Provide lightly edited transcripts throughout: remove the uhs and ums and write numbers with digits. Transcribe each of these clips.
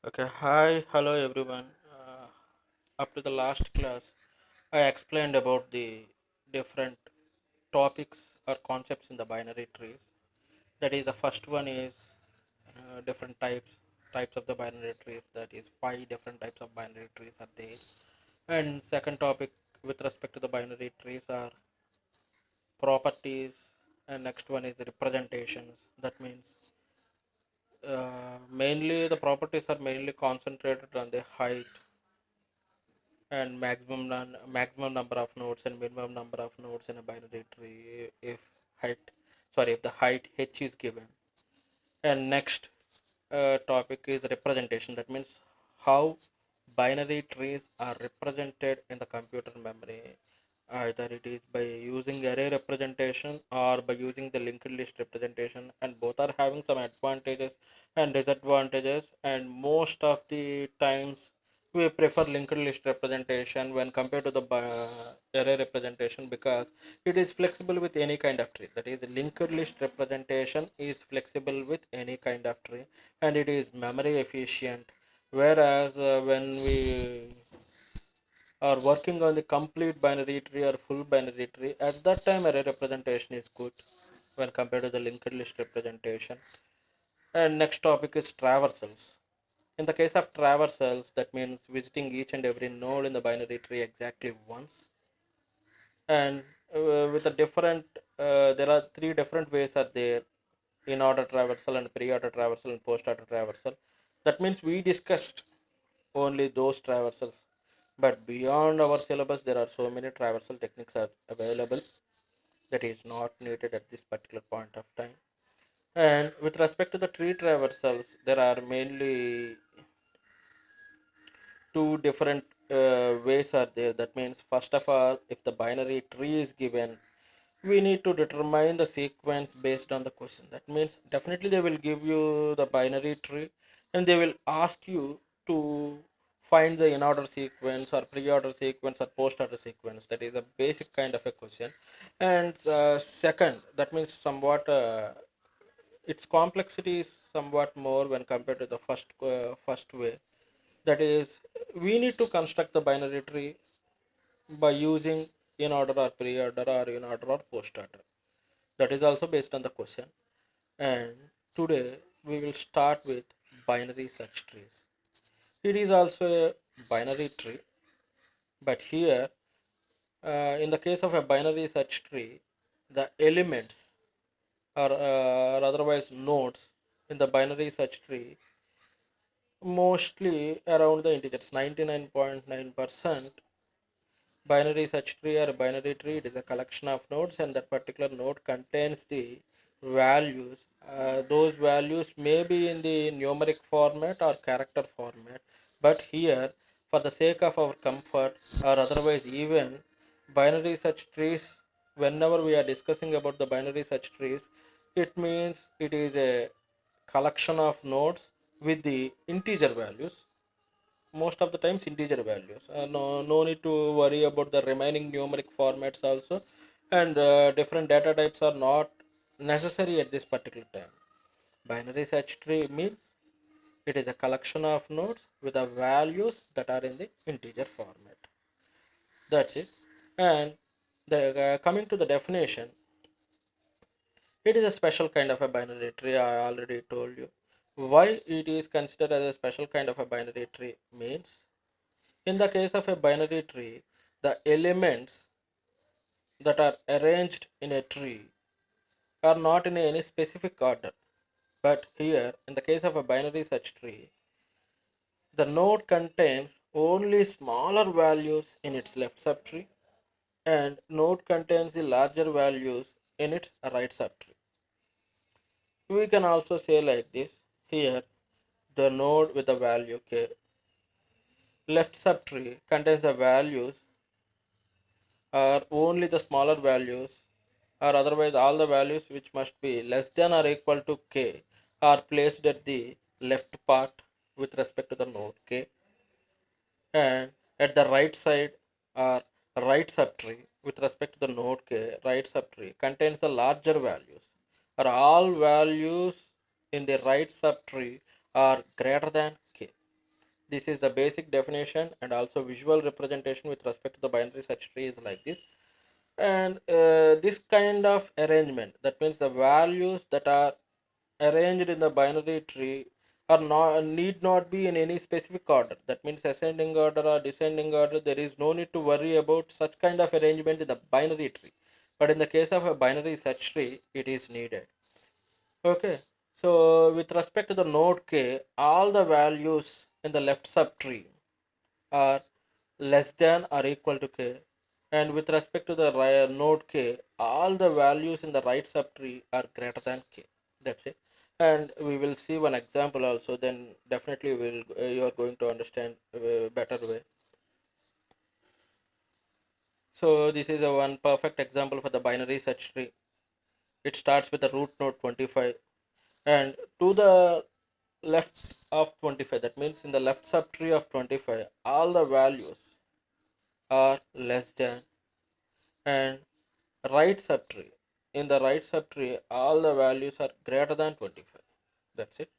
Okay, hi, hello everyone. Up to the last class, I explained about the different topics or concepts in the binary trees. That is, the first one is different types of the binary trees. That is, five different types of binary trees are there. And second topic with respect to the binary trees are properties. And next one is representations. That means mainly the properties are mainly concentrated on the height and maximum number of nodes and minimum number of nodes in a binary tree if height if the height h is given. And next topic is representation. That means how binary trees are represented in the computer memory, either it is by using array representation or by using the linked list representation, and both are having some advantages and disadvantages, and most of the times we prefer linked list representation when compared to the array representation, because it is flexible with any kind of tree. That is, linked list representation is flexible with any kind of tree and it is memory efficient, whereas when we are working on the complete binary tree or full binary tree, at that time array representation is good when compared to the linked list representation. And next topic is traversals. In the case of traversals, that means visiting each and every node in the binary tree exactly once. And with a different there are three different ways are there: in order traversal and pre-order traversal and post-order traversal. That means we discussed only those traversals, but beyond our syllabus there are so many traversal techniques are available that is not needed at this particular point of time. And with respect to the tree traversals, there are mainly two different ways are there. That means, first of all, if the binary tree is given, we need to determine the sequence based on the question. That means definitely they will give you the binary tree and they will ask you to find the in order sequence or pre-order sequence or post-order sequence. That is a basic kind of a question. And second, that means somewhat its complexity is somewhat more when compared to the first way. That is, we need to construct the binary tree by using in order or pre-order or in order or post-order. That is also based on the question. And today we will start with binary search trees. It is also a binary tree, but here in the case of a binary search tree, the elements or otherwise nodes in the binary search tree mostly around the integers. 99.9% binary search tree or binary tree, it is a collection of nodes and that particular node contains the values. Those values may be in the numeric format or character format, but here, for the sake of our comfort or otherwise even binary search trees, whenever we are discussing about the binary search trees, it means it is a collection of nodes with the integer values, most of the times integer values. No need to worry about the remaining numeric formats also, and different data types are not necessary at this particular time. Binary search tree means it is a collection of nodes with the values that are in the integer format. That's it. And coming to the definition, it is a special kind of a binary tree. I already told you why it is considered as a special kind of a binary tree. Means, in the case of a binary tree, the elements that are arranged in a tree are not in any specific order. But here, in the case of a binary search tree, the node contains only smaller values in its left subtree and node contains the larger values in its right subtree. We can also say like this: here, the node with the value k left subtree contains the values are only the smaller values, or otherwise all the values which must be less than or equal to k are placed at the left part with respect to the node k, and at the right side or right subtree with respect to the node k, right subtree contains the larger values, or all values in the right subtree are greater than k. This is the basic definition, and also visual representation with respect to the binary search tree is like this. And this kind of arrangement, that means the values that are arranged in the binary tree are not need not be in any specific order. That means ascending order or descending order, there is no need to worry about such kind of arrangement in the binary tree. But in the case of a binary search tree, it is needed. Okay, so with respect to the node k, all the values in the left subtree are less than or equal to k, and with respect to the node k, all the values in the right subtree are greater than k. That's it. And we will see one example also, then definitely will you are going to understand better way. So this is a one perfect example for the binary search tree. It starts with the root node 25, and to the left of 25, that means in the left subtree of 25, all the values are less than, and right subtree, in the right subtree all the values are greater than 25. That's it.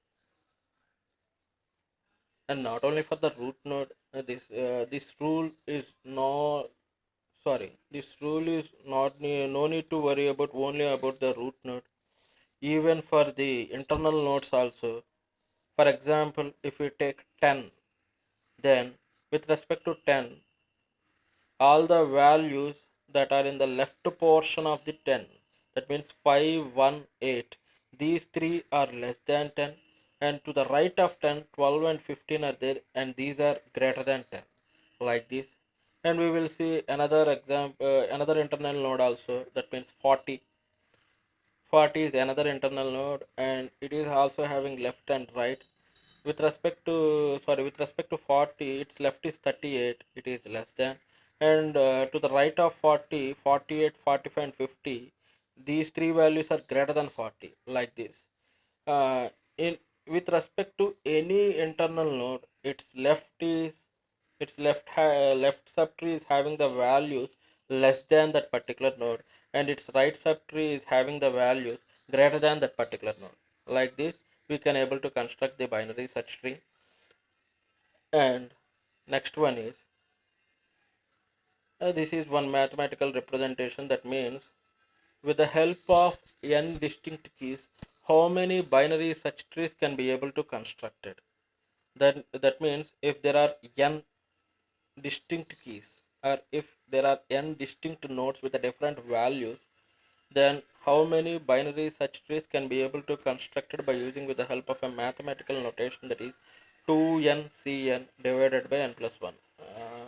And not only for the root node, this rule is no, sorry, this rule is not no need to worry about only about the root node, even for the internal nodes also. For example, if we take 10, then with respect to 10, all the values that are in the left portion of the 10, that means 5, 1, 8, these three are less than 10, and to the right of 10, 12 and 15 are there, and these are greater than 10, like this. And we will see another example, another internal node also, that means 40. 40 is another internal node, and it is also having left and right. With respect to, sorry, with respect to 40, its left is 38, it is less than. And to the right of 40, 48, 45 and 50, these three values are greater than 40, like this. In with respect to any internal node, its left subtree is having the values less than that particular node, and its right subtree is having the values greater than that particular node. Like this, we can able to construct the binary search tree. And next one is, this is one mathematical representation, that means with the help of n distinct keys, how many binary search trees can be able to constructed. That means if there are n distinct keys, or if there are n distinct nodes with the different values, then how many binary search trees can be able to constructed by using with the help of a mathematical notation, that is 2n divided by n plus 1.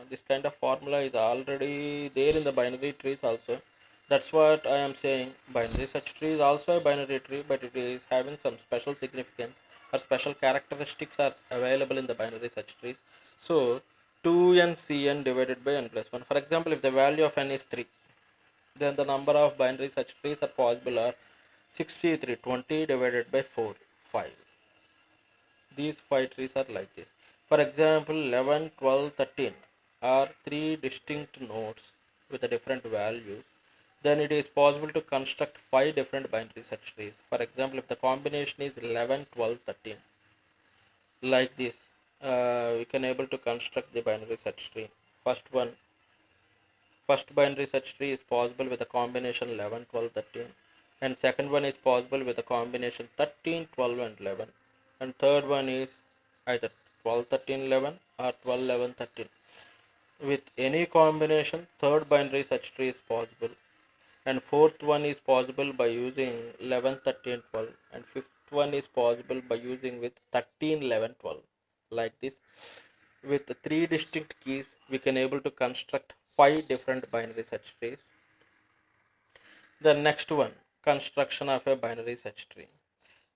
This kind of formula is already there in the binary trees also. That's what I am saying. Binary search tree is also a binary tree, but it is having some special significance or special characteristics are available in the binary search trees. So 2n divided by n plus 1. For example, if the value of n is 3, then the number of binary search trees are possible are 63, 20 divided by 4, 5. These 5 trees are like this. For example, 11, 12, 13 are 3 distinct nodes with the different values. Then it is possible to construct 5 different binary search trees. For example, if the combination is 11, 12, 13, like this, we can able to construct the binary search tree. First binary search tree is possible with a combination 11, 12, 13, and second one is possible with a combination 13, 12 and 11, and third one is either 12, 13, 11 or 12, 11, 13. With any combination, third binary search tree is possible, and fourth one is possible by using 11, 13, 12, and fifth one is possible by using with 13, 11, 12, like this. With three distinct keys, we can able to construct 5 different binary search trees. The next one, construction of a binary search tree.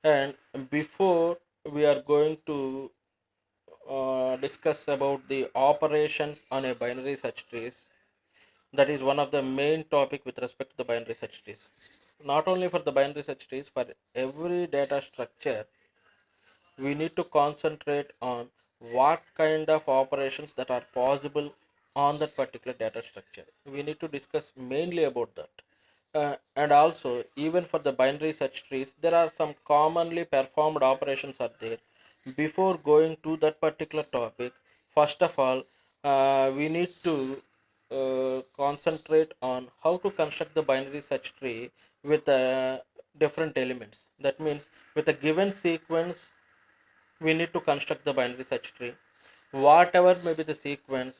And before we are going to discuss about the operations on a binary search trees, that is one of the main topic with respect to the binary search trees. Not only for the binary search trees, for every data structure, we need to concentrate on what kind of operations that are possible on that particular data structure. We need to discuss mainly about that. And also, even for the binary search trees, there are some commonly performed operations are there. Before going to that particular topic, first of all, we need to concentrate on how to construct the binary search tree with different elements. That means with a given sequence, we need to construct the binary search tree. Whatever may be the sequence,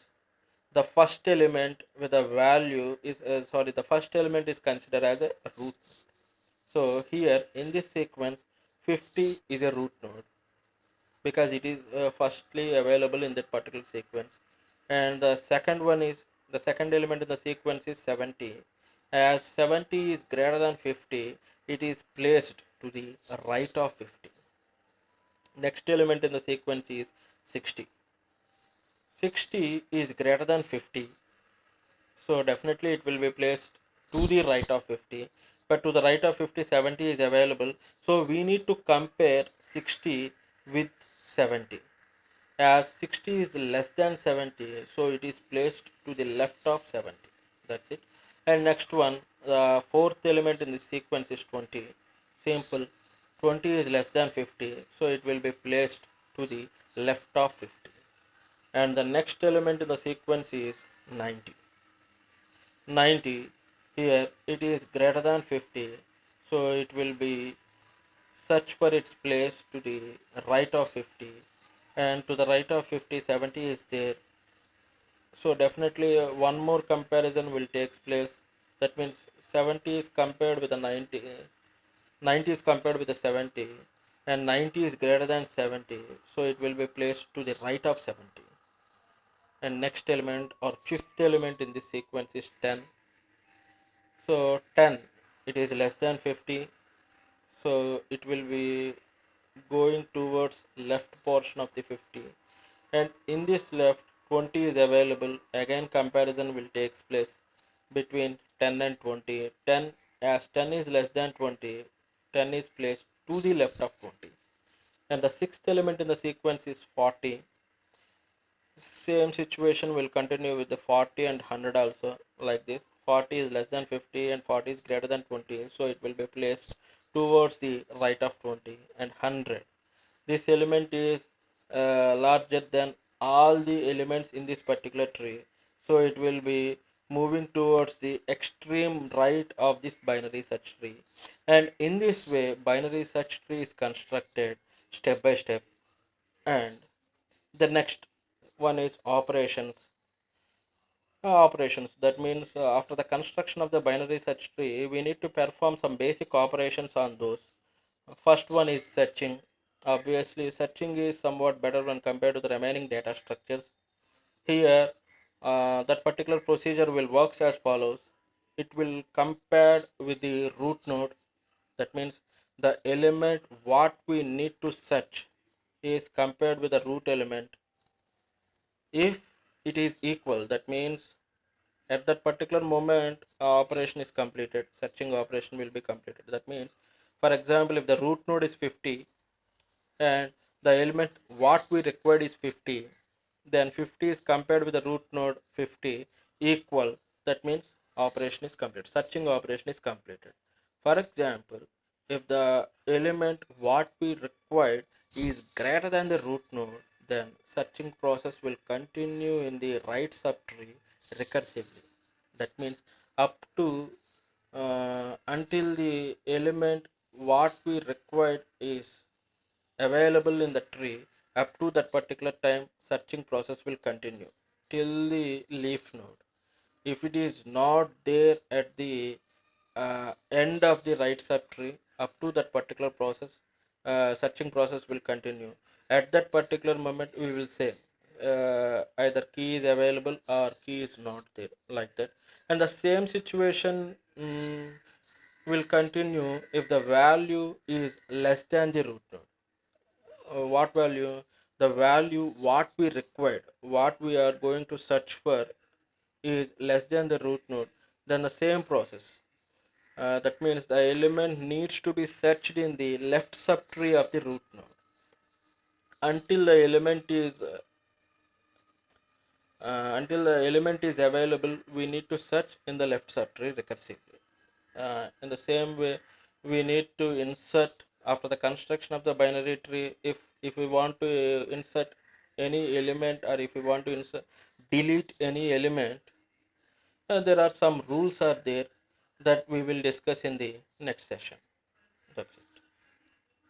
the first element with a value is the first element is considered as a root. So here in this sequence, 50 is a root node because it is firstly available in that particular sequence, and the second one is the second element in the sequence is 70. As 70 is greater than 50, it is placed to the right of 50. Next element in the sequence is 60. 60 is greater than 50, so definitely it will be placed to the right of 50, but to the right of 50, 70 is available, so we need to compare 60 with 70. As 60 is less than 70, so it is placed to the left of 70. That's it. And next one, the fourth element in the sequence is 20. Simple. 20 is less than 50, so it will be placed to the left of 50. And the next element in the sequence is 90. 90, here it is greater than 50, so it will be search for its place to the right of 50, and to the right of 50, 70 is there, so definitely one more comparison will take place. That means 70 is compared with the 90, 90 is compared with the 70, and 90 is greater than 70, so it will be placed to the right of 70. And next element or fifth element in this sequence is 10. So 10, it is less than 50, so it will be going towards left portion of the 50, and in this left 20 is available. Again comparison will take place between 10 and 20. 10, as 10 is less than 20, 10 is placed to the left of 20. And the sixth element in the sequence is 40. Same situation will continue with the 40 and 100 also, like this. 40 is less than 50 and 40 is greater than 20, so it will be placed towards the right of 20. And 100, this element is larger than all the elements in this particular tree, so it will be moving towards the extreme right of this binary search tree. And in this way binary search tree is constructed step by step. And the next one is operations. Operations, that means after the construction of the binary search tree, we need to perform some basic operations on those. First one is searching. Obviously searching is somewhat better when compared to the remaining data structures. Here that particular procedure will works as follows. It will compare with the root node. That means the element what we need to search is compared with the root element. If it is equal, that means at that particular moment operation is completed, searching operation will be completed. That means, for example, if the root node is 50 and the element what we required is 50, then 50 is compared with the root node 50 equal, that means operation is complete, searching operation is completed. For example, if the element what we required is greater than the root node, then searching process will continue in the right subtree recursively. That means up to until the element what we required is available in the tree. Up to that particular time searching process will continue till the leaf node. If it is not there at the end of the right subtree, up to that particular process searching process will continue. At that particular moment we will say either key is available or key is not there, like that. And the same situation will continue if the value is less than the root node. What value? The value what we required, what we are going to search for is less than the root node, then the same process. That means the element needs to be searched in the left subtree of the root node. Until the element is available, we need to search in the left subtree recursively. In the same way, we need to insert after the construction of the binary tree. If if we want to insert any element, or if we want to delete any element, there are some rules are there that we will discuss in the next session. That's it.